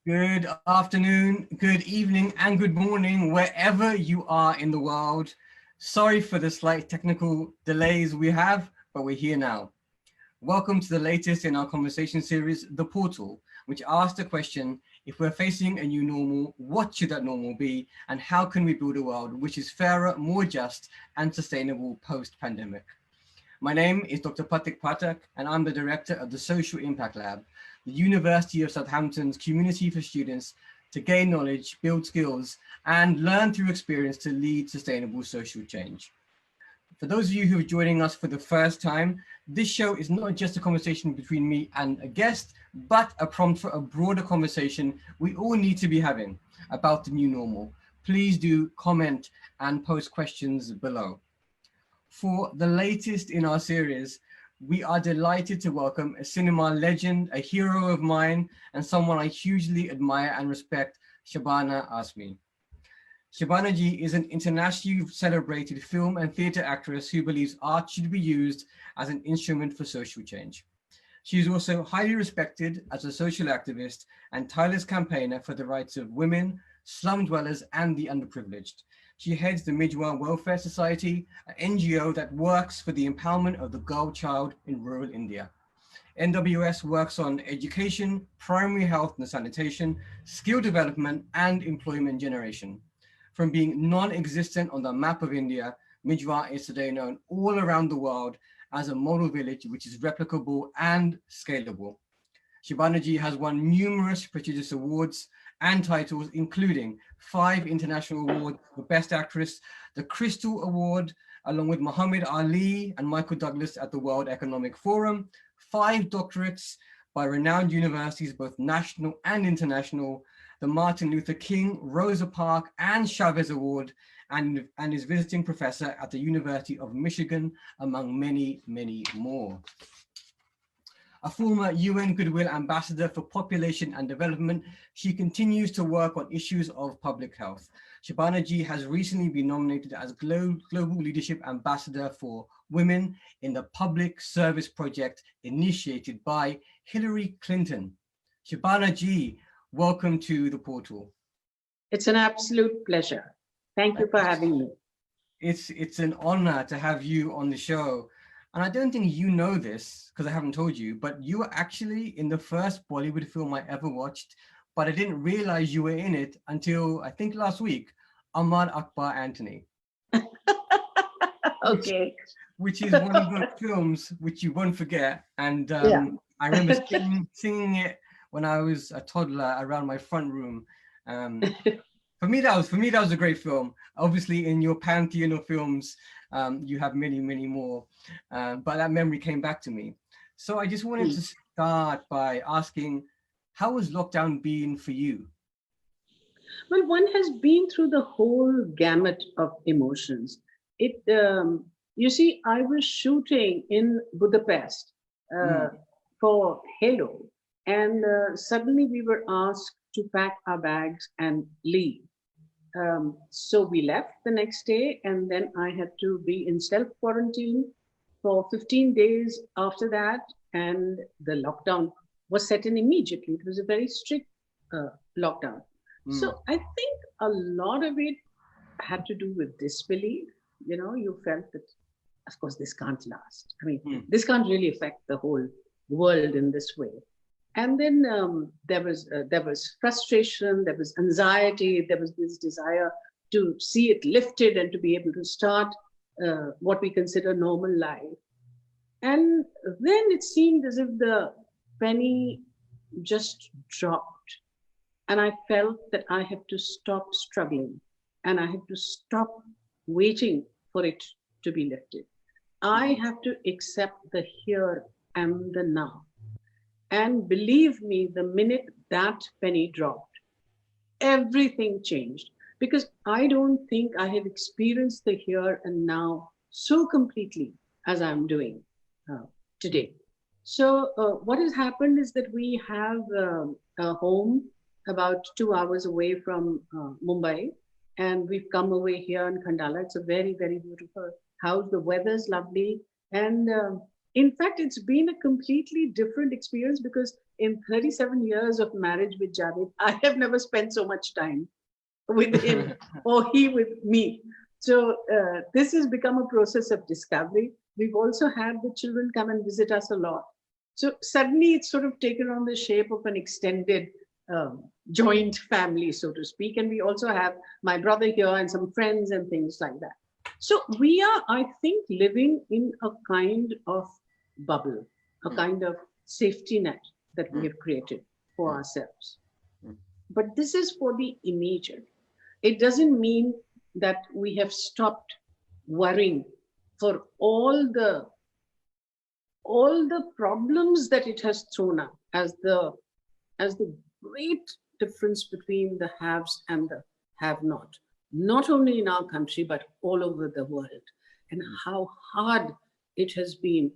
Good afternoon, good evening, and good morning, wherever you are in the world. Sorry for the slight technical delays we have, but we're here now. Welcome to the latest in our conversation series, The Portal, which asks the question, if we're facing a new normal, what should that normal be? And how can we build a world which is fairer, more just, and sustainable post-pandemic? My name is Dr. Patik Patak, and I'm the director of the Social Impact Lab, the University of Southampton's community for students to gain knowledge, build skills, and learn through experience to lead sustainable social change. For those of you who are joining us for the first time, this show is not just a conversation between me and a guest, but a prompt for a broader conversation we all need to be having about the new normal. Please do comment and post questions below. For the latest in our series, we are delighted to welcome a cinema legend, a hero of mine, and someone I hugely admire and respect, Shabana Azmi. Shabana ji is an internationally celebrated film and theatre actress who believes art should be used as an instrument for social change. She is also highly respected as a social activist and tireless campaigner for the rights of women, slum dwellers, and the underprivileged. She heads the Mijwa Welfare Society, an NGO that works for the empowerment of the girl child in rural India. NWS works on education, primary health and sanitation, skill development, and employment generation. From being non-existent on the map of India, Mijwa is today known all around the world as a model village which is replicable and scalable. Shabana ji has won numerous prestigious awards and titles, including 5 international awards for Best Actress, the Crystal Award, along with Muhammad Ali and Michael Douglas at the World Economic Forum, 5 doctorates by renowned universities, both national and international, the Martin Luther King, Rosa Parks, and Chavez Award, and is visiting professor at the University of Michigan, among many, many more. A former UN Goodwill Ambassador for Population and Development, she continues to work on issues of public health. Shabana ji has recently been nominated as Global Leadership Ambassador for Women in the Public Service Project initiated by Hillary Clinton. Shabana ji, welcome to the portal. It's an absolute pleasure. Thank you for having me. It's an honor to have you on the show. And I don't think you know this because I haven't told you, but you were actually in the first Bollywood film I ever watched, but I didn't realize you were in it until I think last week, Amar Akbar Anthony. Okay. Which is one of those films which you won't forget. And I remember singing it when I was a toddler around my front room. For me, that was a great film. Obviously, in your pantheon of films, you have many, many more. But that memory came back to me. So I just wanted to start by asking, how has lockdown been for you? Well, one has been through the whole gamut of emotions. You see, I was shooting in Budapest for Halo, and suddenly we were asked to pack our bags and leave. So we left the next day, and then I had to be in self-quarantine for 15 days after that, and the lockdown was set in immediately. It was a very strict lockdown. So I think a lot of it had to do with disbelief. You know, you felt that, of course, this can't last. I mean, this can't really affect the whole world in this way. And then there was frustration, there was anxiety, there was this desire to see it lifted and to be able to start what we consider normal life. And then it seemed as if the penny just dropped. And I felt that I had to stop struggling and I had to stop waiting for it to be lifted. I have to accept the here and the now. And believe me, the minute that penny dropped, everything changed, because I don't think I have experienced the here and now so completely as I'm doing today. So what has happened is that we have a home about 2 hours away from Mumbai, and we've come away here in Khandala. It's a very, very beautiful house. The weather's lovely, and In fact, it's been a completely different experience because in 37 years of marriage with Javed, I have never spent so much time with him or he with me. So this has become a process of discovery. We've also had the children come and visit us a lot. So suddenly it's sort of taken on the shape of an extended joint family, so to speak. And we also have my brother here and some friends and things like that. So we are, I think, living in a kind of bubble, a kind of safety net that we have created for ourselves. But this is for the immediate. It doesn't mean that we have stopped worrying for all the problems that it has thrown up as the great difference between the haves and the have not only in our country but all over the world, and how hard it has been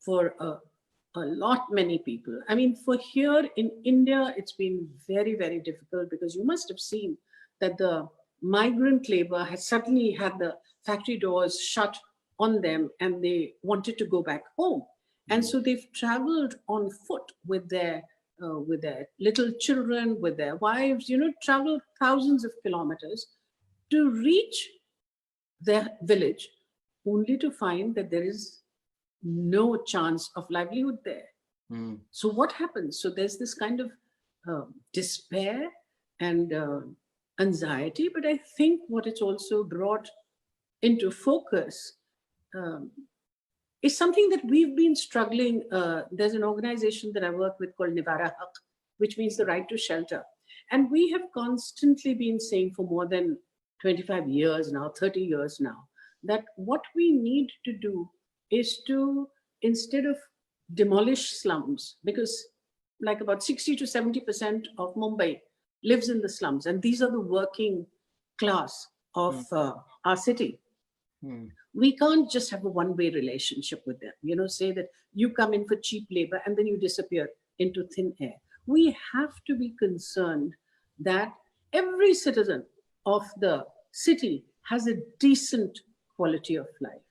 for a lot many people. I mean, for here in India, it's been very, very difficult because you must have seen that the migrant labor has suddenly had the factory doors shut on them and they wanted to go back home. And so they've traveled on foot with their little children, with their wives, traveled thousands of kilometers to reach their village, only to find that there is no chance of livelihood there. So what happens? So there's this kind of despair and anxiety, but I think what it's also brought into focus is something that we've been struggling. There's an organization that I work with called Nivara Haq, which means the right to shelter. And we have constantly been saying for more than 25 years now, 30 years now, that what we need to do is to, instead of demolish slums, because like about 60 to 70% of Mumbai lives in the slums, and these are the working class of our city. We can't just have a one-way relationship with them, say that you come in for cheap labor and then you disappear into thin air. We have to be concerned that every citizen of the city has a decent quality of life.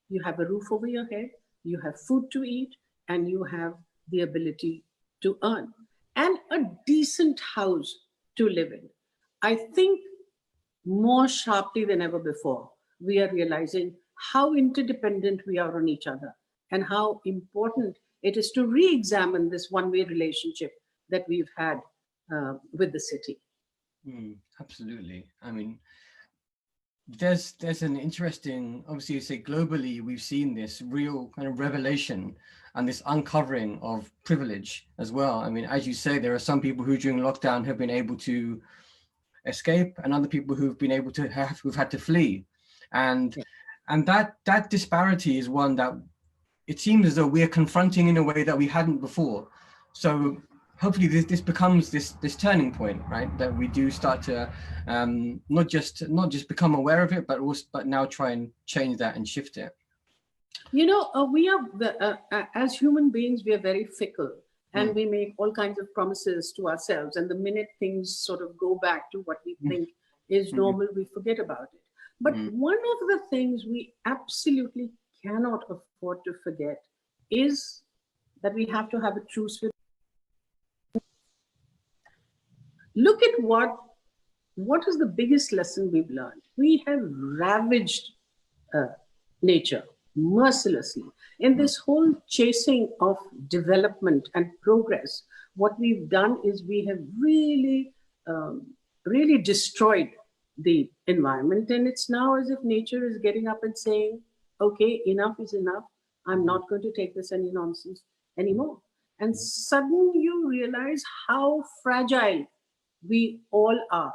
You have a roof over your head, you have food to eat, and you have the ability to earn, and a decent house to live in. I think more sharply than ever before, we are realizing how interdependent we are on each other and how important it is to re-examine this one-way relationship that we've had with the city. Absolutely. I mean, there's an interesting, obviously you say globally, we've seen this real kind of revelation and this uncovering of privilege as well. I mean, as you say, there are some people who during lockdown have been able to escape and other people who've been able to who've had to flee. And that disparity is one that it seems as though we're confronting in a way that we hadn't before. So hopefully this becomes this turning point, right? That we do start to not just become aware of it, but now try and change that and shift it. We are as human beings, we are very fickle, and we make all kinds of promises to ourselves. And the minute things sort of go back to what we think is normal, we forget about it. But one of the things we absolutely cannot afford to forget is that we have to have a truce with. Look at what is the biggest lesson we've learned. We have ravaged nature mercilessly. In this whole chasing of development and progress, what we've done is we have really, really destroyed the environment. And it's now as if nature is getting up and saying, okay, enough is enough. I'm not going to take this any nonsense anymore. And suddenly you realize how fragile we all are.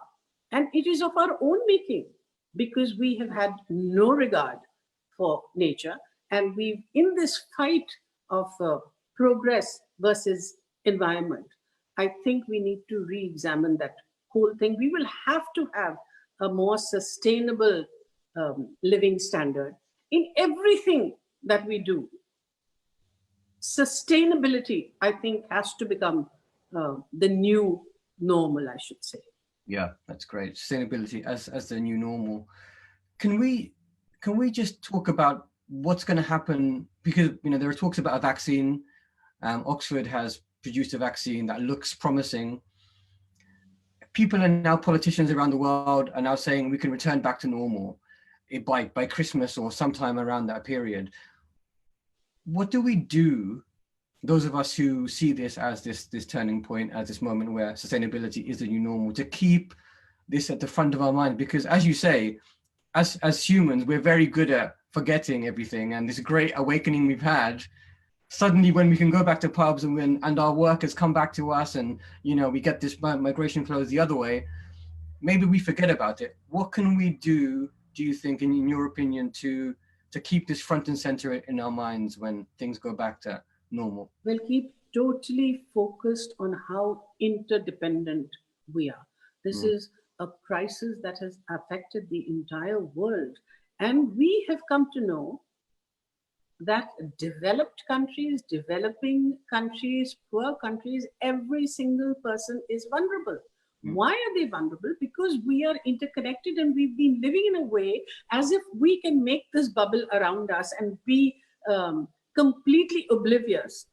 And it is of our own making, because we have had no regard for nature. And we've, in this fight of progress versus environment, I think we need to re-examine that whole thing. We will have to have a more sustainable living standard in everything that we do. Sustainability, I think, has to become the new normal, I should say. Yeah, that's great. Sustainability as the new normal. Can we just talk about what's going to happen, because there are talks about a vaccine. Oxford has produced a vaccine that looks promising. People are now, politicians around the world are now saying we can return back to normal by Christmas or sometime around that period. What do we do, those of us who see this as this turning point, as this moment where sustainability is the new normal, to keep this at the front of our mind? Because as you say, as humans, we're very good at forgetting everything, and this great awakening we've had, suddenly when we can go back to pubs and our work has come back to us, and we get this migration flows the other way, maybe we forget about it. What can we do you think, in your opinion, to keep this front and center in our minds when things go back to normal? Well, keep totally focused on how interdependent we are. This is a crisis that has affected the entire world. And we have come to know that developed countries, developing countries, poor countries, every single person is vulnerable. Why are they vulnerable? Because we are interconnected, and we've been living in a way as if we can make this bubble around us and be completely oblivious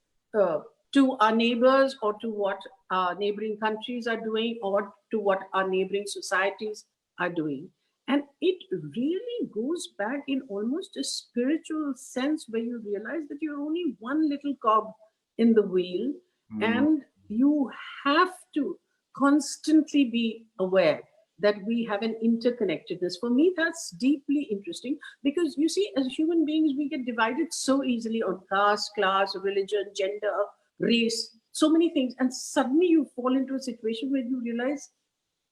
to our neighbors, or to what our neighboring countries are doing, or to what our neighboring societies are doing. And it really goes back in almost a spiritual sense, where you realize that you're only one little cog in the wheel, and you have to constantly be aware that we have an interconnectedness. For me, that's deeply interesting, because you see, as human beings, we get divided so easily on caste, class, religion, gender, race, so many things. And suddenly you fall into a situation where you realize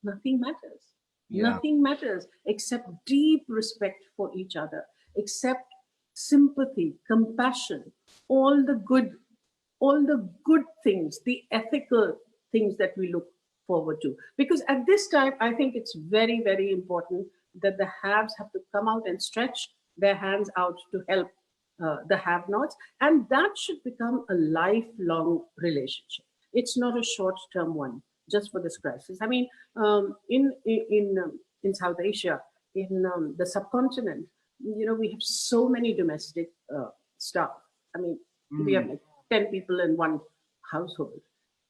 nothing matters. Yeah. Nothing matters except deep respect for each other, except sympathy, compassion, all the good things, the ethical things that we look forward to. Because at this time, I think it's very, very important that the haves have to come out and stretch their hands out to help the have-nots, and that should become a lifelong relationship. It's not a short-term one just for this crisis. I mean, in South Asia, in the subcontinent, we have so many domestic staff. I mean, we have like 10 people in one household.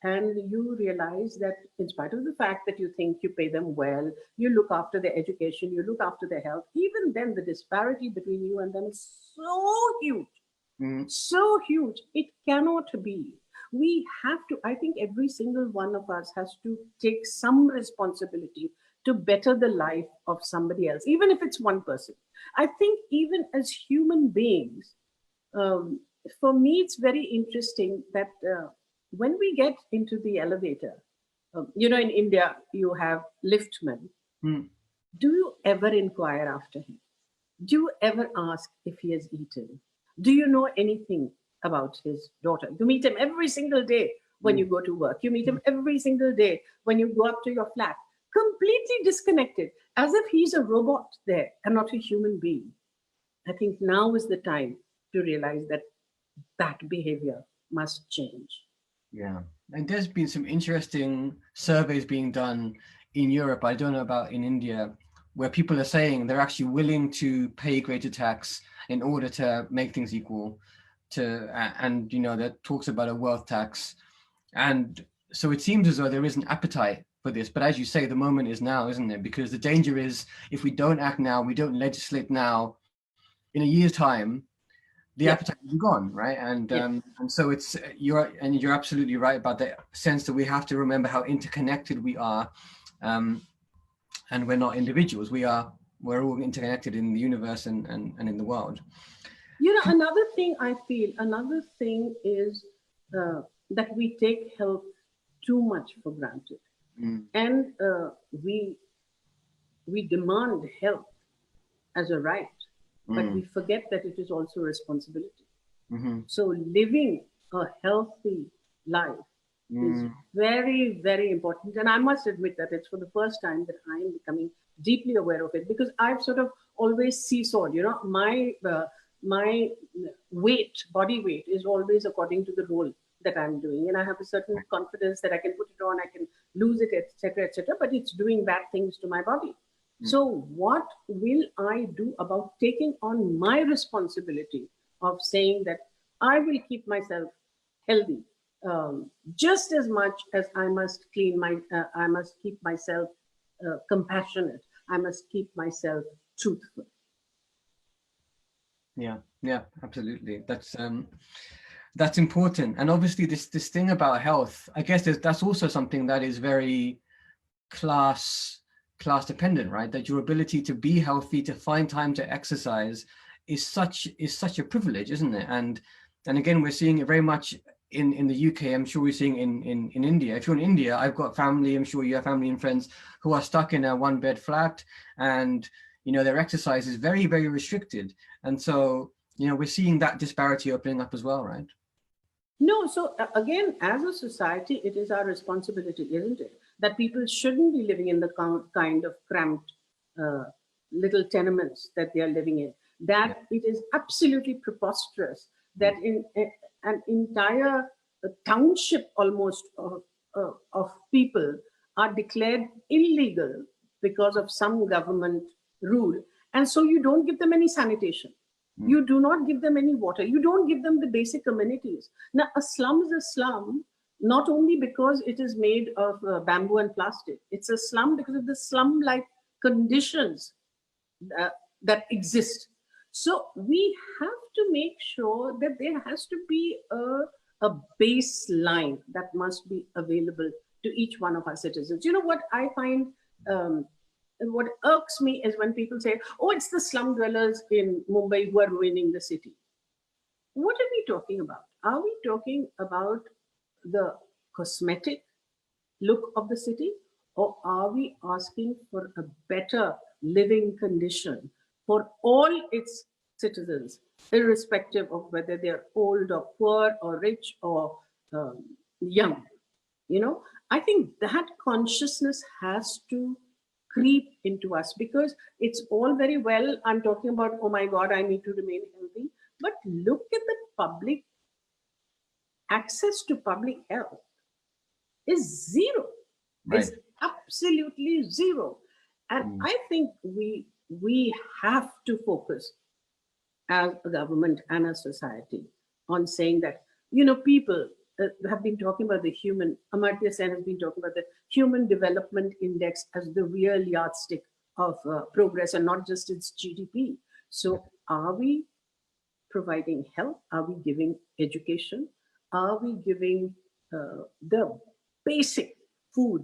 And you realize that in spite of the fact that you think you pay them well, you look after their education, you look after their health, even then the disparity between you and them is so huge, so huge. It cannot be. We have to, I think every single one of us has to take some responsibility to better the life of somebody else, even if it's one person. I think even as human beings, for me, it's very interesting that when we get into the elevator, in India, you have liftmen. Do you ever inquire after him? Do you ever ask if he has eaten? Do you know anything about his daughter? You meet him every single day when you go to work. You meet him every single day when you go up to your flat. Completely disconnected, as if he's a robot there and not a human being. I think now is the time to realize that that behavior must change. Yeah, and there's been some interesting surveys being done in Europe, I don't know about in India, where people are saying they're actually willing to pay greater tax in order to make things equal, and that talks about a wealth tax. And so it seems as though there is an appetite for this, but as you say, the moment is now, isn't it? Because the danger is, if we don't act now, we don't legislate now, in a year's time, the appetite will be gone, right? And so you're absolutely right about the sense that we have to remember how interconnected we are, and we're not individuals. We're all interconnected in the universe and in the world. Another thing I feel, is that we take health too much for granted, and we demand health as a right. But we forget that it is also a responsibility. So living a healthy life is very, very important. And I must admit that it's for the first time that I am becoming deeply aware of it, because I've sort of always seesawed. My body weight is always according to the role that I'm doing. And I have a certain confidence that I can put it on, I can lose it, etc., etc. But it's doing bad things to my body. So what will I do about taking on my responsibility of saying that I will keep myself healthy, just as much as I must keep myself compassionate, I must keep myself truthful. Yeah, yeah, absolutely. That's important. And obviously this thing about health, I guess that's also something that is very class dependent, right? That your ability to be healthy, to find time to exercise is such a privilege, isn't it? And again, we're seeing it very much in the UK. I'm sure we're seeing in India. If you're in India, I've got family, I'm sure you have family and friends who are stuck in a one bed flat, and their exercise is very, very restricted. And so we're seeing that disparity opening up as well, right? No, so again, as a society, it is our responsibility, isn't it? That people shouldn't be living in the kind of cramped uh, little tenements that they are living in. That it is absolutely preposterous that in an entire township almost of people are declared illegal because of some government rule. And so you don't give them any sanitation. You do not give them any water. You don't give them the basic amenities. Now, a slum is a slum, not only because it is made of bamboo and plastic. It's a slum because of the slum-like conditions uh, that exist. So we have to make sure that there has to be a baseline that must be available to each one of our citizens. You know what I find um, and what irks me is when people say, oh, it's the slum dwellers in Mumbai who are ruining the city. What are we talking about? Are we talking about the cosmetic look of the city? Or are we asking for a better living condition for all its citizens, irrespective of whether they're old or poor or rich or young? I think that consciousness has to creep into us, because it's all very well I'm talking about, oh my God, I need to remain healthy, but look at the public access to public health is zero. Right. It's absolutely zero. And I think we have to focus as a government and a society on saying that, people have been talking about the human, Amartya Sen has been talking about the human development index as the real yardstick of progress and not just its GDP. So are we providing health? Are we giving education? Are we giving the basic food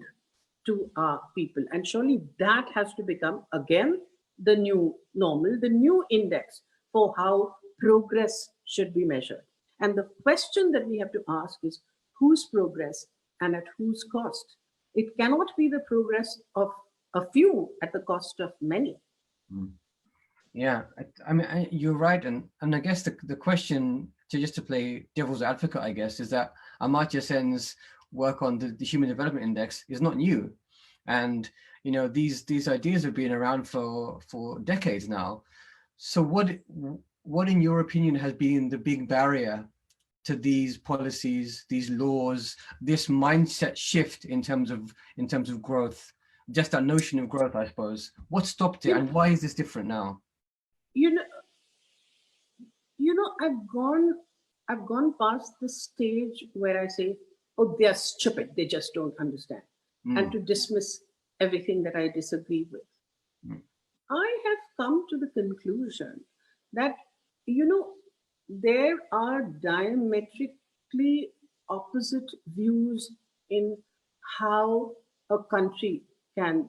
to our people? And surely that has to become, again, the new normal, the new index for how progress should be measured. And the question that we have to ask is whose progress and at whose cost? It cannot be the progress of a few at the cost of many. Yeah, I mean, you're right, and I guess the question, to play devil's advocate, I guess, is that Amartya Sen's work on the Human Development Index is not new, and these ideas have been around for decades now. So what in your opinion has been the big barrier to these policies, these laws, this mindset shift in terms of growth, just that notion of growth, I suppose? What stopped it, and why is this different now? You know, I've gone past the stage where I say, oh, they're stupid, they just don't understand, and to dismiss everything that I disagree with. I have come to the conclusion that, there are diametrically opposite views in how a country can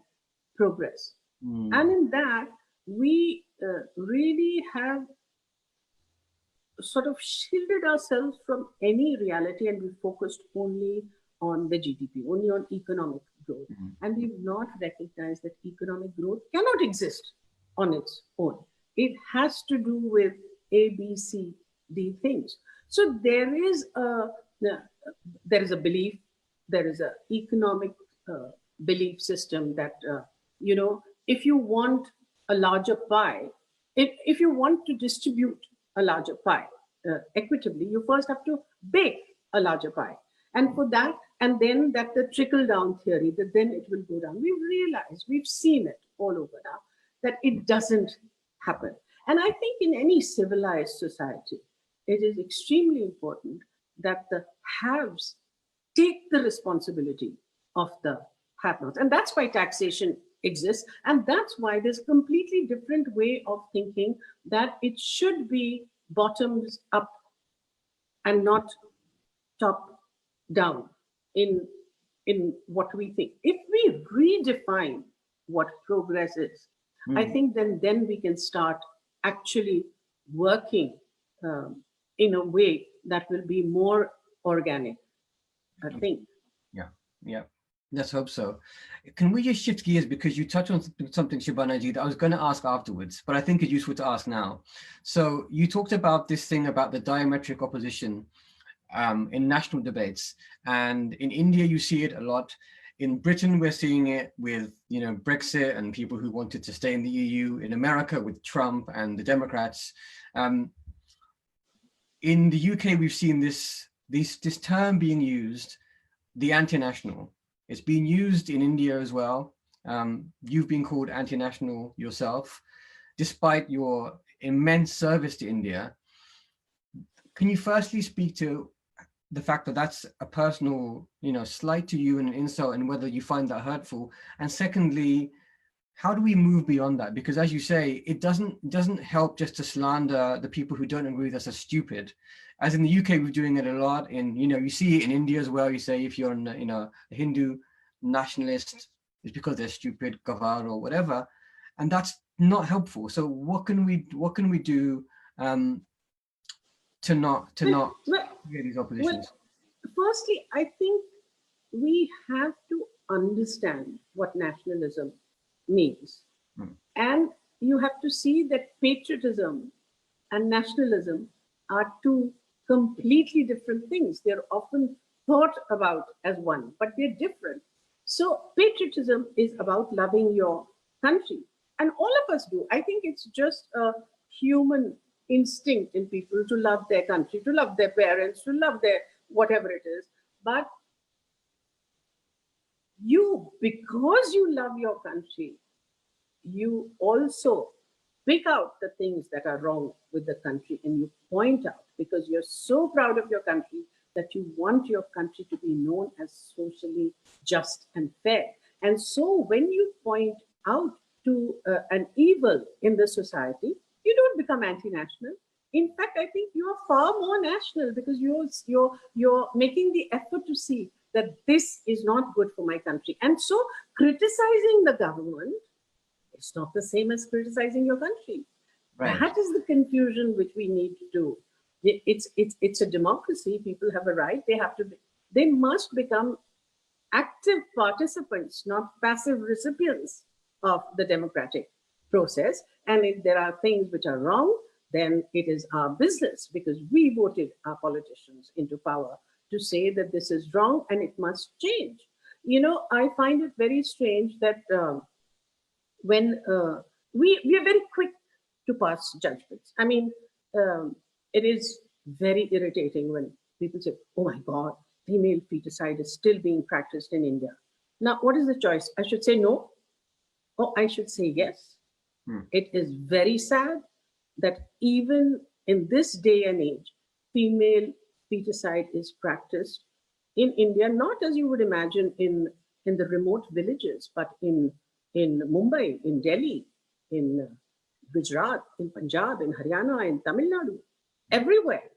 progress. And in that, we really have sort of shielded ourselves from any reality, and we focused only on the GDP, only on economic growth. And we've not recognized that economic growth cannot exist on its own. It has to do with A, B, C, D things. So there is a belief, there is an economic belief system that, if you want a larger pie, if you want to distribute a larger pie equitably, you first have to bake a larger pie. And for that, and then that the trickle down theory, that then it will go down. We've realized, we've seen it all over now, that it doesn't happen. And I think in any civilized society, it is extremely important that the haves take the responsibility of the have-nots. And that's why taxation exists. And that's why there's a completely different way of thinking, that it should be bottoms up and not top down in what we think. If we redefine what progress is, I think then we can start actually working in a way that will be more organic, I think. Yeah, yeah. Let's hope so. Can we just shift gears, because you touched on something, Shabana, that I was going to ask afterwards, but I think it's useful to ask now. So you talked about this thing about the diametric opposition in national debates, and in India you see it a lot. In Britain we're seeing it with, you know, Brexit and people who wanted to stay in the EU. In America with Trump and the Democrats. In the UK we've seen this term being used, the anti-national. It's being used in India as well. You've been called anti-national yourself, despite your immense service to India. Can you firstly speak to the fact that that's a personal, you know, slight to you and an insult, and whether you find that hurtful? And secondly, how do we move beyond that? Because as you say, it doesn't help just to slander the people who don't agree with us as stupid. As in the UK, we're doing it a lot. In, you know, you see it in India as well. You say if you're, you know, a Hindu nationalist, it's because they're stupid, gavar or whatever, and that's not helpful. So what can we do to not create these oppositions? Firstly, I think we have to understand what nationalism means. And you have to see that patriotism and nationalism are two completely different things. They're often thought about as one, but they're different. So patriotism is about loving your country. And all of us do. I think it's just a human instinct in people to love their country, to love their parents, to love their whatever it is. But because you love your country, you also pick out the things that are wrong with the country, and you point out, because you're so proud of your country that you want your country to be known as socially just and fair. And so when you point out to an evil in the society, you don't become anti-national. In fact, I think you are far more national, because you're making the effort to see that this is not good for my country. And so criticizing the government, it's not the same as criticizing your country. Right. That is the confusion which we need to do. It's a democracy. People have a right. They must become active participants, not passive recipients of the democratic process. And if there are things which are wrong, then it is our business, because we voted our politicians into power to say that this is wrong and it must change. You know, I find it very strange that when we are very quick to pass judgments. I mean, it is very irritating when people say, oh my God, female feticide is still being practiced in India. Now, what is the choice? I should say no, or I should say yes. It is very sad that even in this day and age, female feticide is practiced in India, not as you would imagine in the remote villages, but in Mumbai, in Delhi, in Gujarat, in Punjab, in Haryana, in Tamil Nadu, everywhere.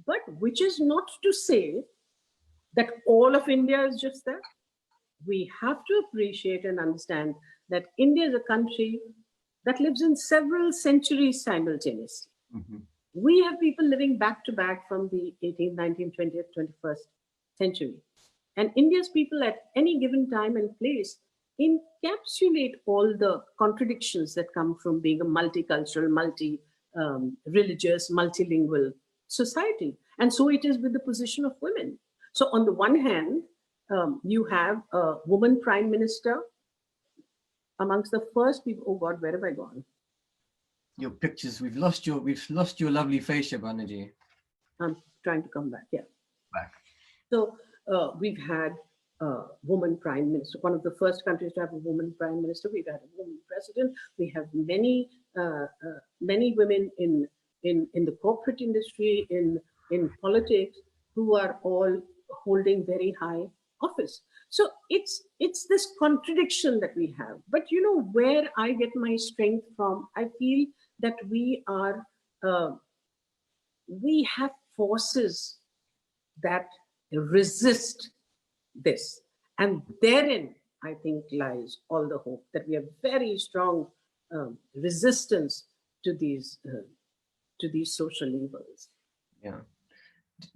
But which is not to say that all of India is just that. We have to appreciate and understand that India is a country that lives in several centuries simultaneously. We have people living back to back from the 18th, 19th, 20th, 21st century. And India's people at any given time and place encapsulate all the contradictions that come from being a multicultural, multi-religious, multilingual society. And so it is with the position of women. So on the one hand, you have a woman prime minister, amongst the first people. Oh God, where have I gone? Your pictures, we've lost your lovely face, Shabana ji. I'm trying to come back. Yeah. Back. So we've had a woman prime minister, one of the first countries to have a woman prime minister. We've had a woman president. We have many women in the corporate industry, in politics, who are all holding very high office. So it's this contradiction that we have. But you know where I get my strength from? I feel that uh, we have forces that resist this. And therein, I think, lies all the hope that we have very strong resistance to these social evils. Yeah.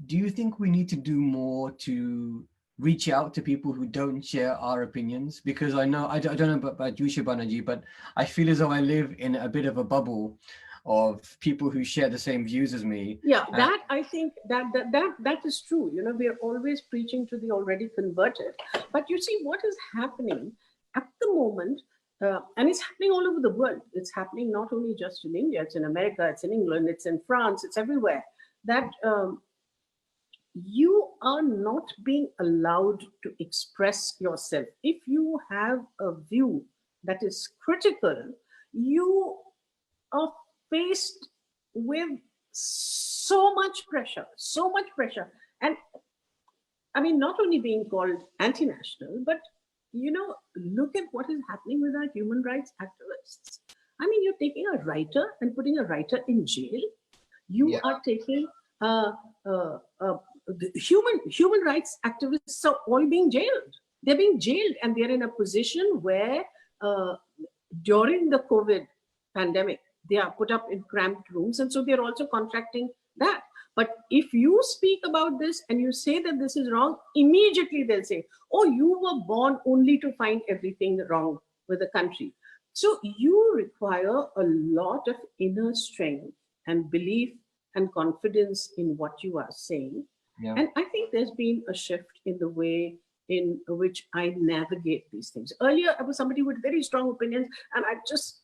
Do you think we need to do more to reach out to people who don't share our opinions? Because I know, I don't know about you, Shabana, but I feel as though I live in a bit of a bubble of people who share the same views as me. Yeah, that I think that is true. You know, we are always preaching to the already converted. But you see, what is happening at the moment, and it's happening all over the world. It's happening not only just in India, it's in America, it's in England, it's in France, it's everywhere. That you are not being allowed to express yourself. If you have a view that is critical, you are faced with so much pressure. And I mean, not only being called anti-national, but you know, look at what is happening with our human rights activists. I mean, you're taking a writer and putting a writer in jail. You are taking the human rights activists are all being jailed. They're being jailed, and they're in a position where during the COVID pandemic, they are put up in cramped rooms, and so they're also contracting that. But if you speak about this and you say that this is wrong, immediately they'll say, oh, you were born only to find everything wrong with the country. So you require a lot of inner strength and belief and confidence in what you are saying. Yeah. And I think there's been a shift in the way in which I navigate these things. Earlier, I was somebody with very strong opinions, and I just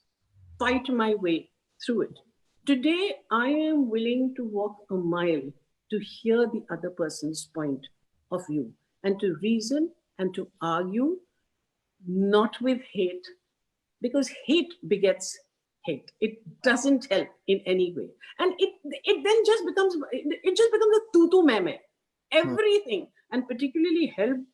fight my way through it. Today, I am willing to walk a mile to hear the other person's point of view and to reason and to argue, not with hate, because hate begets hate. It doesn't help in any way. And it then just becomes a tutu meme. Everything, and particularly helped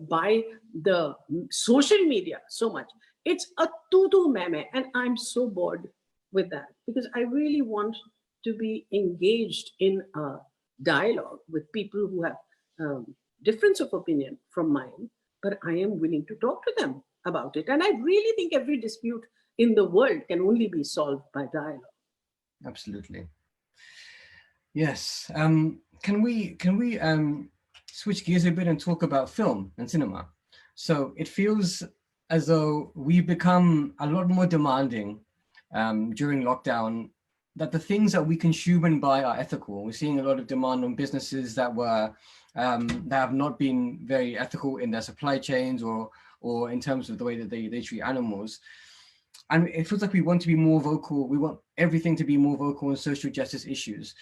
by the social media so much. It's a tutu meme, and I'm so bored with that, because I really want to be engaged in a dialogue with people who have difference of opinion from mine, but I am willing to talk to them about it. And I really think every dispute in the world can only be solved by dialogue. Absolutely. Yes. Can we switch gears a bit and talk about film and cinema? So it feels as though we've become a lot more demanding during lockdown, that the things that we consume and buy are ethical. We're seeing a lot of demand on businesses that have not been very ethical in their supply chains or in terms of the way that they treat animals. And it feels like we want to be more vocal. We want everything to be more vocal on social justice issues.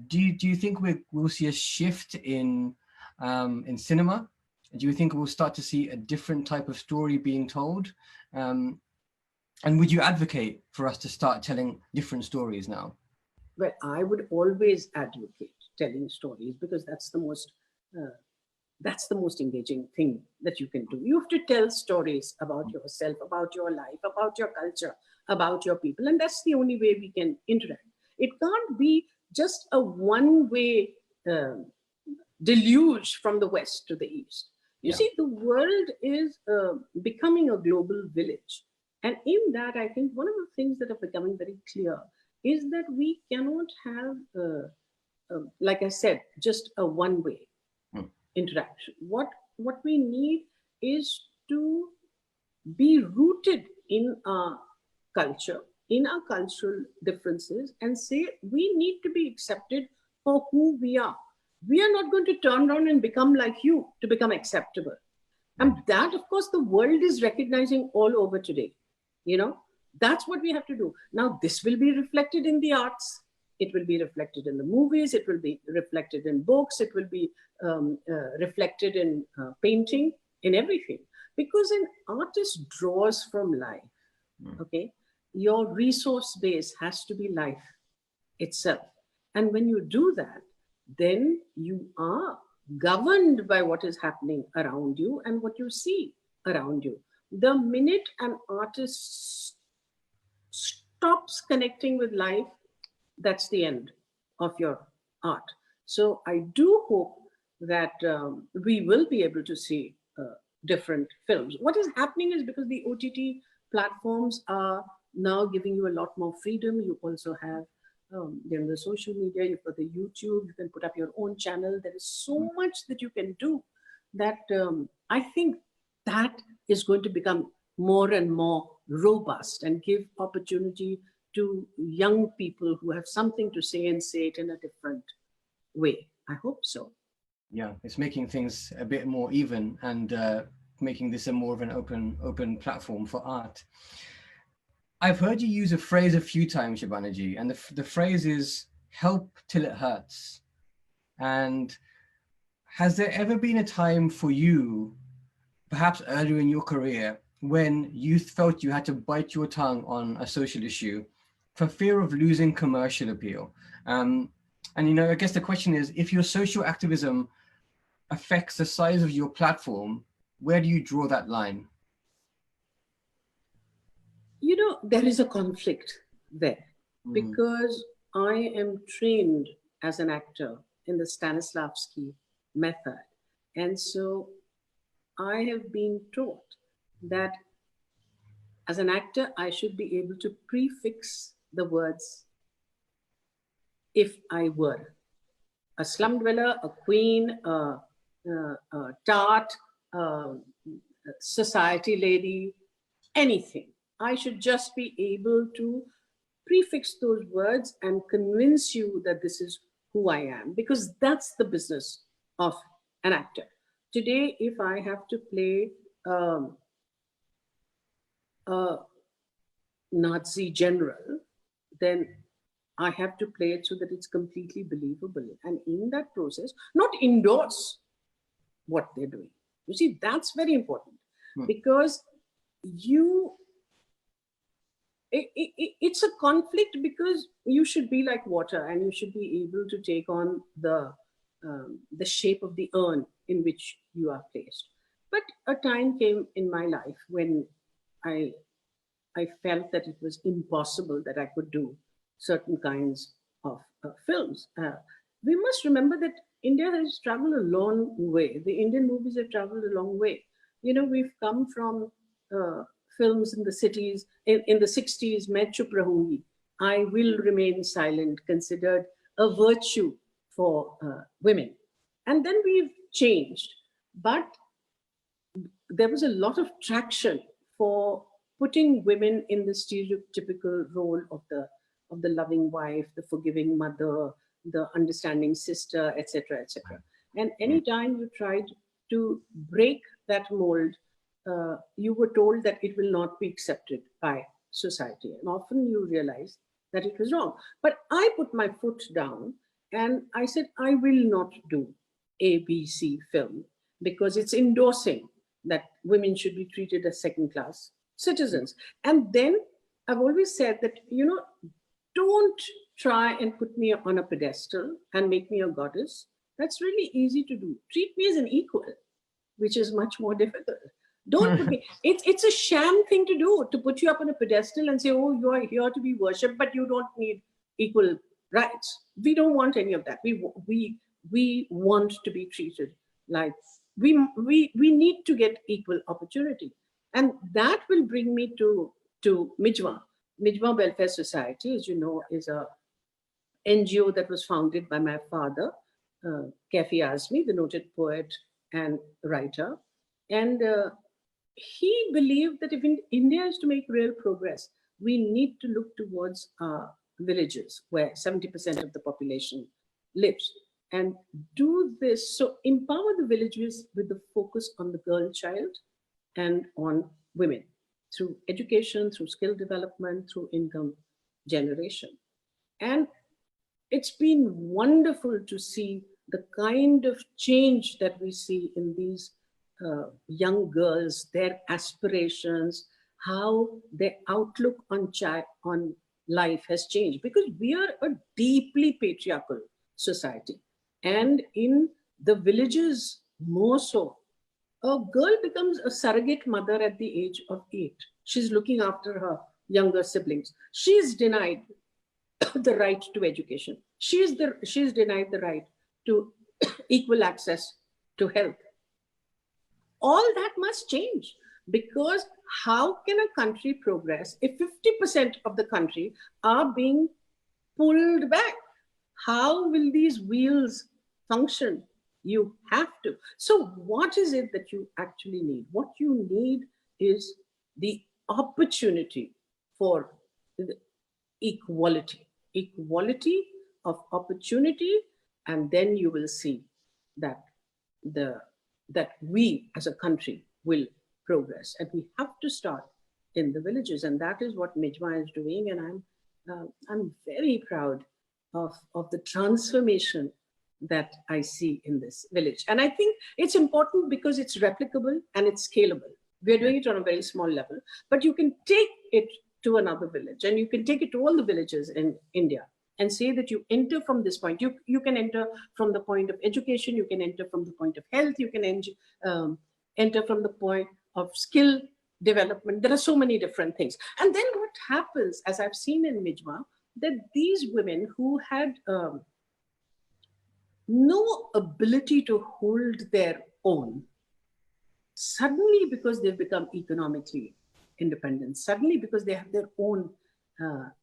Do you think we'll see a shift in cinema? Do you think we'll start to see a different type of story being told? And would you advocate for us to start telling different stories now? Well, I would always advocate telling stories, because that's the most engaging thing that you can do. You have to tell stories about yourself, about your life, about your culture, about your people, and that's the only way we can interact. It can't be just a one-way deluge from the west to the east. You see, the world is becoming a global village. And in that, I think one of the things that are becoming very clear is that we cannot have, like I said, just a one-way interaction. What we need is to be rooted in our culture, in our cultural differences, and say we need to be accepted for who we are. We are not going to turn around and become like you to become acceptable. And that, of course, the world is recognizing all over today. You know, that's what we have to do. Now, this will be reflected in the arts. It will be reflected in the movies. It will be reflected in books. It will be reflected in painting, in everything. Because an artist draws from life, okay? Your resource base has to be life itself. And when you do that, then you are governed by what is happening around you and what you see around you. The minute an artist stops connecting with life, that's the end of your art. So I do hope that we will be able to see different films. What is happening is because the OTT platforms are now giving you a lot more freedom. You also have the social media, you've got the YouTube, you can put up your own channel. There is so much that you can do that I think that is going to become more and more robust and give opportunity to young people who have something to say and say it in a different way. I hope so. Yeah, it's making things a bit more even and making this a more of an open platform for art. I've heard you use a phrase a few times, Shabanaji, and the phrase is help till it hurts. And has there ever been a time for you, perhaps earlier in your career, when you felt you had to bite your tongue on a social issue for fear of losing commercial appeal? And I guess the question is, if your social activism affects the size of your platform, where do you draw that line? There is a conflict there because I am trained as an actor in the Stanislavski method. And so I have been taught that as an actor, I should be able to prefix the words if I were a slum dweller, a queen, a tart, a society lady, anything. I should just be able to prefix those words and convince you that this is who I am, because that's the business of an actor. Today, if I have to play a Nazi general, then I have to play it so that it's completely believable. And in that process, not endorse what they're doing. You see, that's very important because it's a conflict, because you should be like water and you should be able to take on the shape of the urn in which you are placed. But a time came in my life when I felt that it was impossible that I could do certain kinds of films. We must remember that India has traveled a long way. The Indian movies have traveled a long way. We've come from films in the cities, in the 60s, Main Chup Rahungi, I Will Remain Silent, considered a virtue for women. And then we've changed. But there was a lot of traction for putting women in the stereotypical role of the loving wife, the forgiving mother, the understanding sister, etc., etc. And anytime you tried to break that mold, you were told that it will not be accepted by society. And often you realize that it was wrong. But I put my foot down and I said, I will not do ABC film because it's endorsing that women should be treated as second-class citizens. And then I've always said that, don't try and put me on a pedestal and make me a goddess. That's really easy to do. Treat me as an equal, which is much more difficult. Don't put me, it's a sham thing to do, to put you up on a pedestal and say, oh, you are here to be worshipped, but you don't need equal rights. We don't want any of that. We want to be treated like, we need to get equal opportunity. And that will bring me to Mijwa. Mijwa Welfare Society, as you know, is a NGO that was founded by my father, Kafi Azmi, the noted poet and writer. And he believed that if India is to make real progress, we need to look towards villages where 70% of the population lives and do this. So empower the villages with the focus on the girl child and on women through education, through skill development, through income generation. And It's been wonderful to see the kind of change that we see in these young girls, their aspirations, how their outlook on life has changed. Because we are a deeply patriarchal society. And in the villages, more so, a girl becomes a surrogate mother at the age of 8. She's looking after her younger siblings. She's denied the right to education. She's denied the right to equal access to health. All that must change, because how can a country progress if 50% of the country are being pulled back? How will these wheels function? You have to. So, what is it that you actually need? What you need is the opportunity for the equality of opportunity, and then you will see that the that we as a country will progress. And we have to start in the villages, and that is what Mijma is doing. And I'm very proud of the transformation that I see in this village. And I think it's important because it's replicable and it's scalable. We're doing it on a very small level, but you can take it to another village, and you can take it to all the villages in India and say that you enter from this point. You can enter from the point of education, you can enter from the point of health, you can enter from the point of skill development. There are so many different things. And then what happens, as I've seen in Mijma, that these women who had no ability to hold their own, suddenly, because they've become economically independent, suddenly because they have their own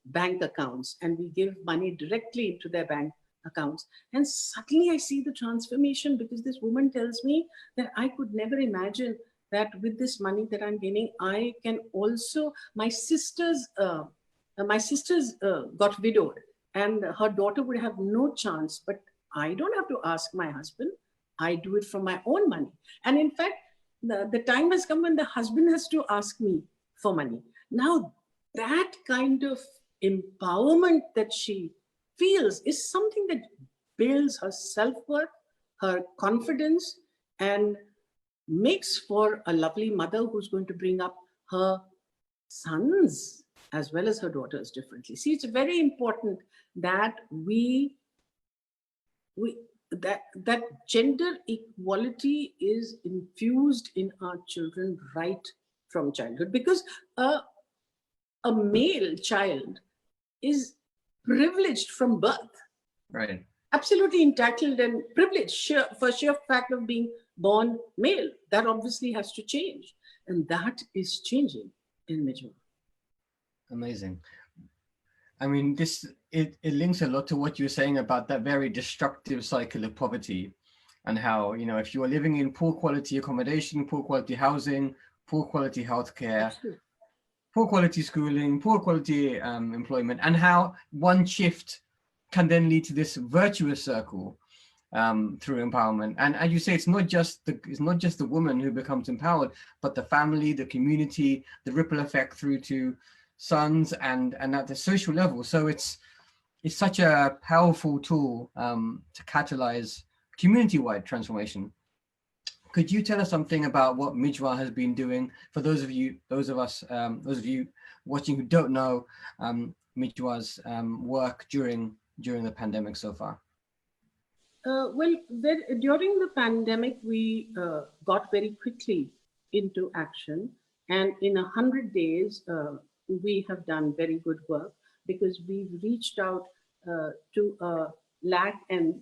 bank accounts, and we give money directly into their bank accounts, and suddenly I see the transformation, because this woman tells me that I could never imagine that with this money that I'm gaining, I can also, my sisters got widowed, and her daughter would have no chance, but I don't have to ask my husband. I do it from my own money. And in fact, the time has come when the husband has to ask me for money. Now, that kind of empowerment that she feels is something that builds her self-worth, her confidence, and makes for a lovely mother who's going to bring up her sons as well as her daughters differently. See, it's very important that that gender equality is infused in our children right from childhood, because a male child is privileged from birth, Right. absolutely entitled and privileged for sheer fact of being born male. That obviously has to change, and that is changing in Mijma. Amazing. I mean, it links a lot to what you were saying about that very destructive cycle of poverty, and how, if you are living in poor quality accommodation, poor quality housing, poor quality healthcare, Absolutely. poor quality schooling, poor quality employment, and how one shift can then lead to this virtuous circle through empowerment. And as you say, it's not just the woman who becomes empowered, but the family, the community, the ripple effect through to sons, and at the social level. So it's such a powerful tool to catalyze community-wide transformation. Could you tell us something about what Mijwa has been doing for those of you watching who don't know Mijwa's work during the pandemic so far? During the pandemic, we got very quickly into action, and in 100 days, we have done very good work, because we've reached out to a lakh and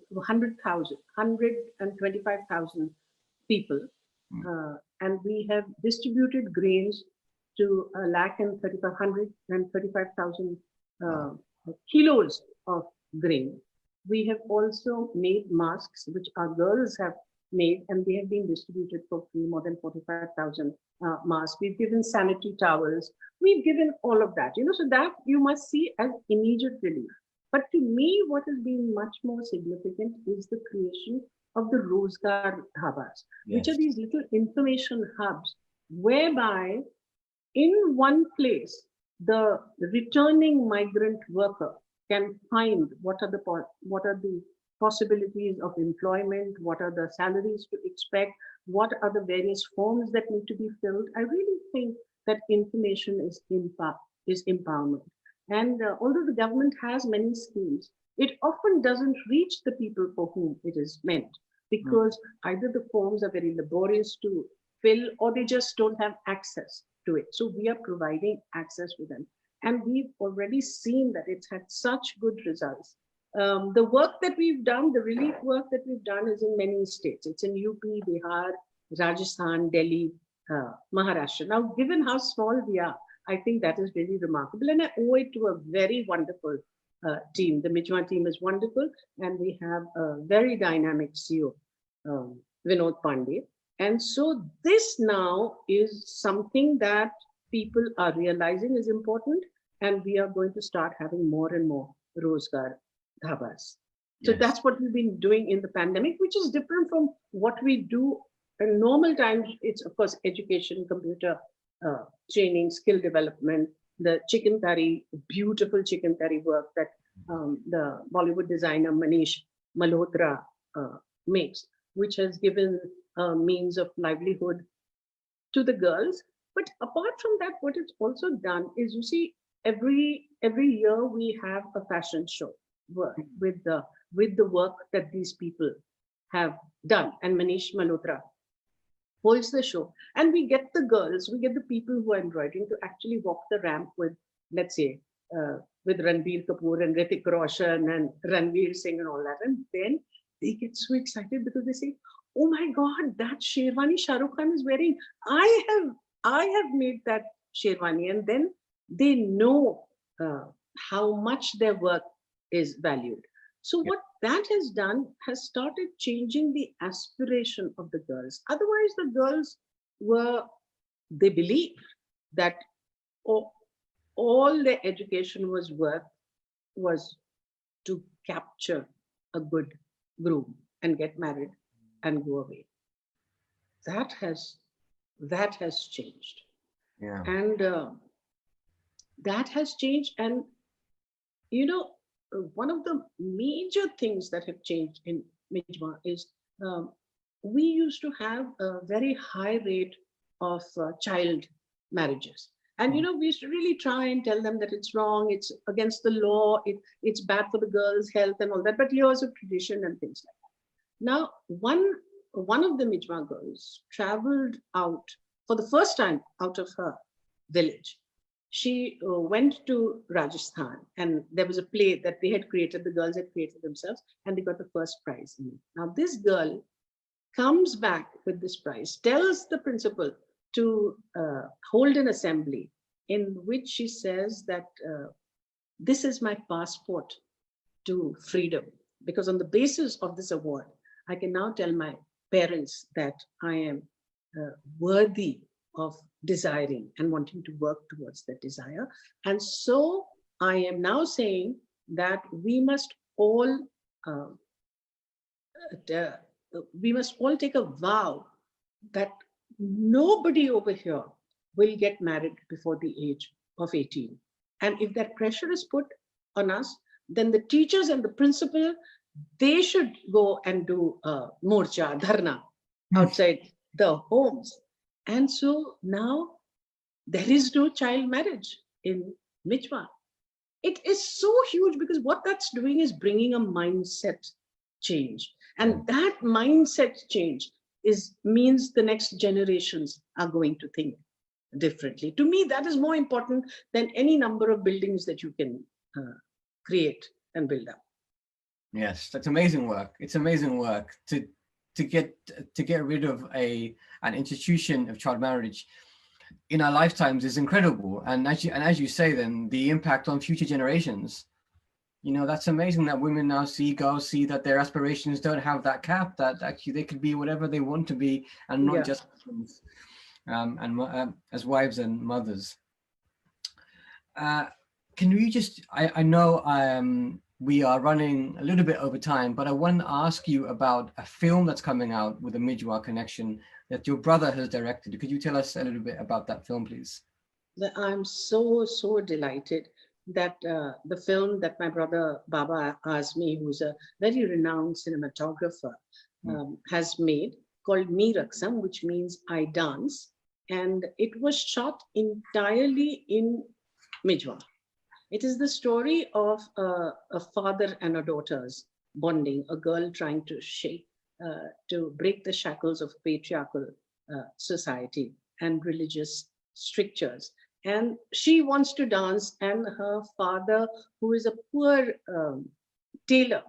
125,000 people, and we have distributed grains to a lakh and 135,000 kilos of grain. We have also made masks, which our girls have made, and they have been distributed for free, more than 45,000 masks. We've given sanitary towels. We've given all of that, so that you must see as immediate relief. But to me, what has been much more significant is the creation of the Rozgar Dhabas, which are these little information hubs, whereby in one place, the returning migrant worker can find what are the possibilities of employment, what are the salaries to expect, what are the various forms that need to be filled. I really think that information is empowerment. And although the government has many schemes, it often doesn't reach the people for whom it is meant, because either the forms are very laborious to fill or they just don't have access to it. So we are providing access to them. And we've already seen that it's had such good results. The work that we've done, the relief work that we've done is in many states. It's in UP, Bihar, Rajasthan, Delhi, Maharashtra. Now, given how small we are, I think that is really remarkable. And I owe it to a very wonderful team. The Mijma team is wonderful. And we have a very dynamic CEO, Vinod Pandey. And so this now is something that people are realizing is important. And we are going to start having more and more Rozgar dhabas. So that's what we've been doing in the pandemic, which is different from what we do in normal times. It's, of course, education, computer training, skill development, the chicken curry, beautiful chicken curry work that the Bollywood designer Manish Malhotra makes, which has given means of livelihood to the girls. But apart from that, what it's also done is, you see, every year we have a fashion show with the work that these people have done. And Manish Malhotra holds the show. And we get the girls, we get the people who are embroidering to actually walk the ramp with, let's say, with Ranbir Kapoor and Hrithik Roshan and Ranveer Singh and all that. And then they get so excited because they say, oh my God, that Sherwani Shah Rukh Khan is wearing, I have made that Sherwani. And then they know how much their work is valued. So what that has done has started changing the aspiration of the girls. Otherwise, the girls they believe that all their education was to capture a good groom and get married and go away. That has changed. Yeah. And that has changed. And, you know, one of the major things that have changed in Mijma is we used to have a very high rate of child marriages. And, you know, we used to really try and tell them that it's wrong, it's against the law, it's bad for the girls' health and all that, but years of tradition and things like that. Now, one of the Mijma girls traveled out for the first time out of her village. She went to Rajasthan, and there was a play that they had created, the girls had created themselves, and they got the first prize. Now, this girl comes back with this prize, tells the principal to hold an assembly in which she says that this is my passport to freedom, because on the basis of this award, I can now tell my parents that I am worthy of desiring and wanting to work towards that desire. And so I am now saying that we must all take a vow that nobody over here will get married before the age of 18. And if that pressure is put on us, then the teachers and the principal, they should go and do morcha, dharna outside the homes. And so now there is no child marriage in Mijma. It is so huge because what that's doing is bringing a mindset change. And that mindset change means the next generations are going to think differently. To me, that is more important than any number of buildings that you can create and build up. Yes, that's amazing work. It's amazing work to get rid of an institution of child marriage in our lifetimes is incredible. And as you say, then the impact on future generations, you know, that's amazing that women now girls see that their aspirations don't have that cap, that actually they could be whatever they want to be, and not just husbands, as wives and mothers. Can we just, I know we are running a little bit over time, but I want to ask you about a film that's coming out with a Mijwa connection that your brother has directed. Could you tell us a little bit about that film, please? I'm so delighted that the film that my brother Baba Azmi, who's a very renowned cinematographer, has made, called Me Raksam, which means I dance. And it was shot entirely in Mijwa. It is the story of a father and a daughter's bonding, a girl trying to break the shackles of patriarchal society and religious strictures. And she wants to dance, and her father, who is a poor tailor,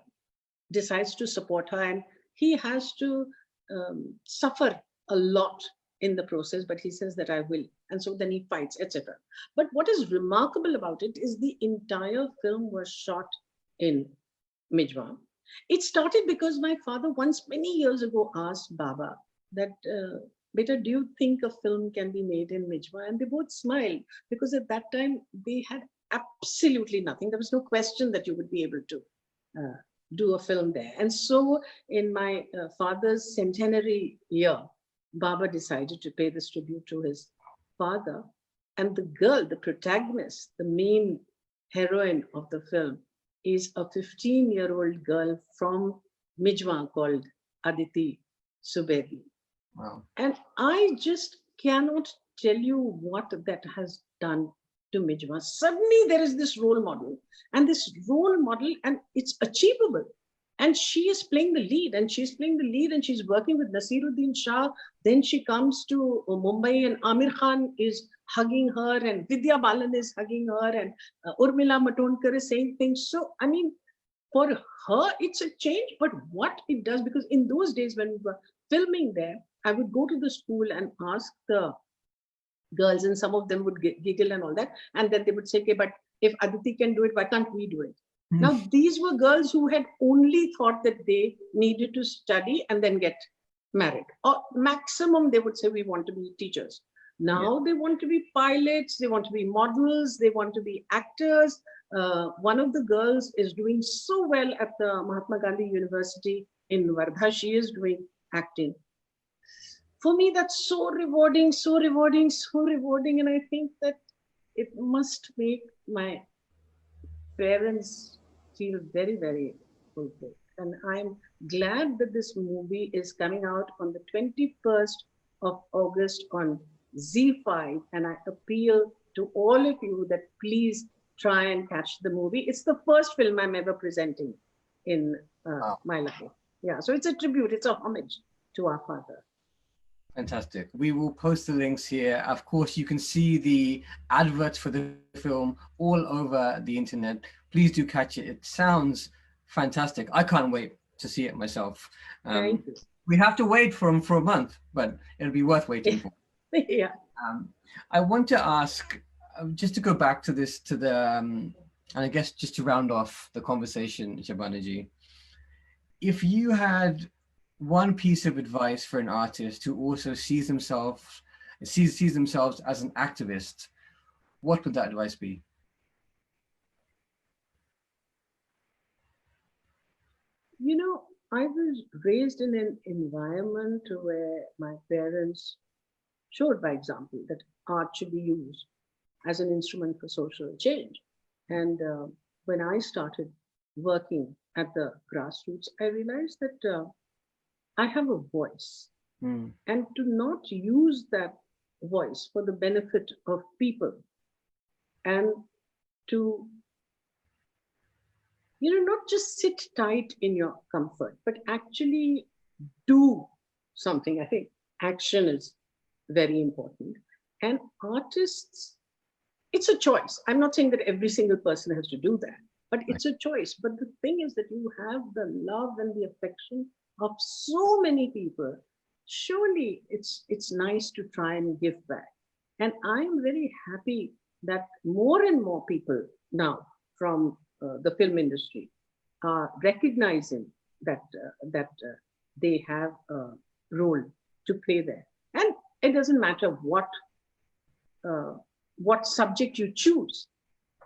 decides to support her, and he has to suffer a lot in the process, but he says that I will. And so then he fights, etc. But what is remarkable about it is the entire film was shot in Mijwa. It started because my father once many years ago asked Baba that, Beta, do you think a film can be made in Mijwa? And they both smiled, because at that time they had absolutely nothing. There was no question that you would be able to do a film there. And so in my father's centenary year, Baba decided to pay this tribute to his father. And the girl, the protagonist, the main heroine of the film, is a 15-year-old girl from Mijwa called Aditi Subedi. Wow. And I just cannot tell you what that has done to Mijwa. Suddenly there is this role model, and it's achievable. And she is playing the lead, and she's working with Nasiruddin Shah. Then she comes to Mumbai, and Amir Khan is hugging her, and Vidya Balan is hugging her, and Urmila Matondkar is saying things. So, I mean, for her, it's a change, but what it does, because in those days when we were filming there, I would go to the school and ask the girls, and some of them would giggle and all that. And then they would say, okay, but if Aditi can do it, why can't we do it? Now, these were girls who had only thought that they needed to study and then get married. Or maximum, they would say, we want to be teachers. Now they want to be pilots, they want to be models, they want to be actors. One of the girls is doing so well at the Mahatma Gandhi University in Wardha. She is doing acting. For me, that's so rewarding, so rewarding, so rewarding. And I think that it must make my parents feel very, very fulfilled. And I'm glad that this movie is coming out on the 21st of August on Z5. And I appeal to all of you that please try and catch the movie. It's the first film I'm ever presenting in my life. Yeah, so it's a tribute, it's a homage to our father. Fantastic. We will post the links here. Of course, you can see the adverts for the film all over the internet. Please do catch it. It sounds fantastic. I can't wait to see it myself. Thank you. We have to wait for a month, but it'll be worth waiting for. Yeah. I want to ask, just to go back to this, and I guess just to round off the conversation, Shabana ji, if you had one piece of advice for an artist who also sees themselves as an activist, what would that advice be? You know, I was raised in an environment where my parents showed by example that art should be used as an instrument for social change. And when I started working at the grassroots, I realized that I have a voice, and to not use that voice for the benefit of people, and to, not just sit tight in your comfort, but actually do something. I think action is very important. And artists, it's a choice. I'm not saying that every single person has to do that, but it's a choice. But the thing is that you have the love and the affection of so many people. Surely it's nice to try and give back. And I'm very happy that more and more people now from the film industry are recognizing that they have a role to play there. And it doesn't matter what subject you choose.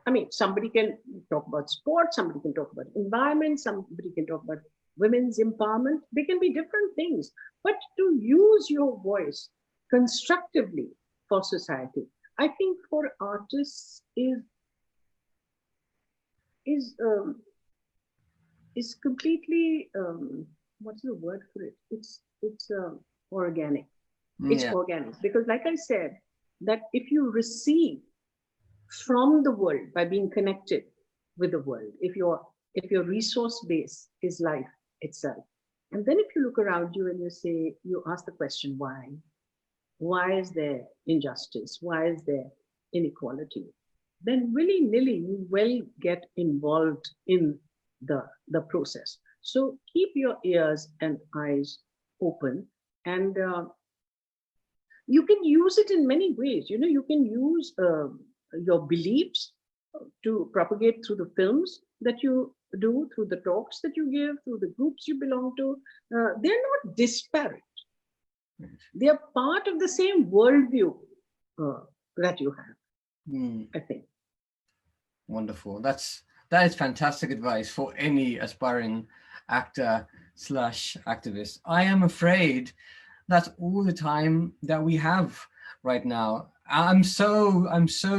I mean, somebody can talk about sports, somebody can talk about environment, somebody can talk about women's empowerment. They can be different things, but to use your voice constructively for society, I think for artists is is um, is completely what's the word for it? It's organic. It's Yeah. organic because, like I said, that if you receive from the world by being connected with the world, if your resource base is life itself, and then if you look around you and you ask the question why is there injustice, why is there inequality, then willy-nilly you will get involved in the process. So keep your ears and eyes open, and you can use it in many ways. You can use your beliefs to propagate through the films that you do, through the talks that you give, through the groups you belong to. They're not disparate. They are part of the same worldview uh, that you have, Mm. I think. Wonderful. That is fantastic advice for any aspiring actor slash activist. I am afraid that's all the time that we have right now. I'm so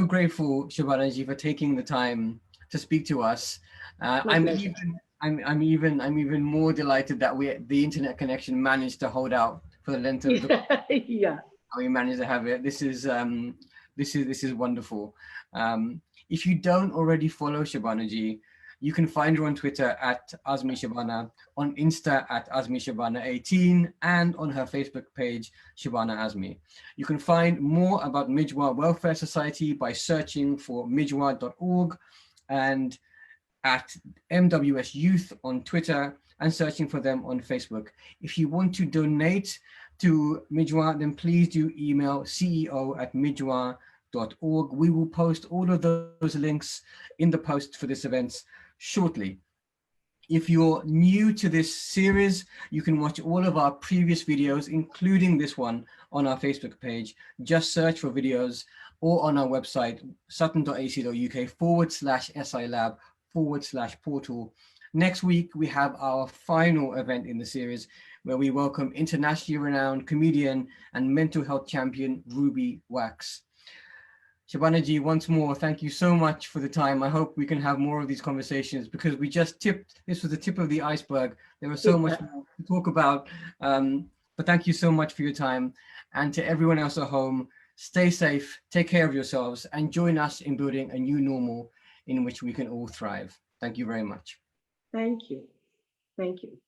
grateful, Shabanaji, for taking the time to speak to us. My pleasure. I'm even more delighted that the internet connection managed to hold out for the length of the Yeah, yeah. we managed to have it. This is wonderful. If you don't already follow Shabanaji, you can find her on Twitter at Azmi Shabana, on Insta at Azmi Shabana 18, and on her Facebook page, Shabana Azmi. You can find more about Mijwa Welfare Society by searching for mijwa.org and at MWS Youth on Twitter and searching for them on Facebook. If you want to donate to Mijwa, then please do email ceo@mijwa.org. We will post all of those links in the post for this event shortly. If you're new to this series, you can watch all of our previous videos, including this one, on our Facebook page. Just search for videos or on our website, sutton.ac.uk/SILab/portal. Next week, we have our final event in the series where we welcome internationally renowned comedian and mental health champion, Ruby Wax. Shabanaji, once more, thank you so much for the time. I hope we can have more of these conversations because this was the tip of the iceberg. There was so much more to talk about. But thank you so much for your time. And to everyone else at home, stay safe, take care of yourselves, and join us in building a new normal in which we can all thrive. Thank you very much. Thank you. Thank you.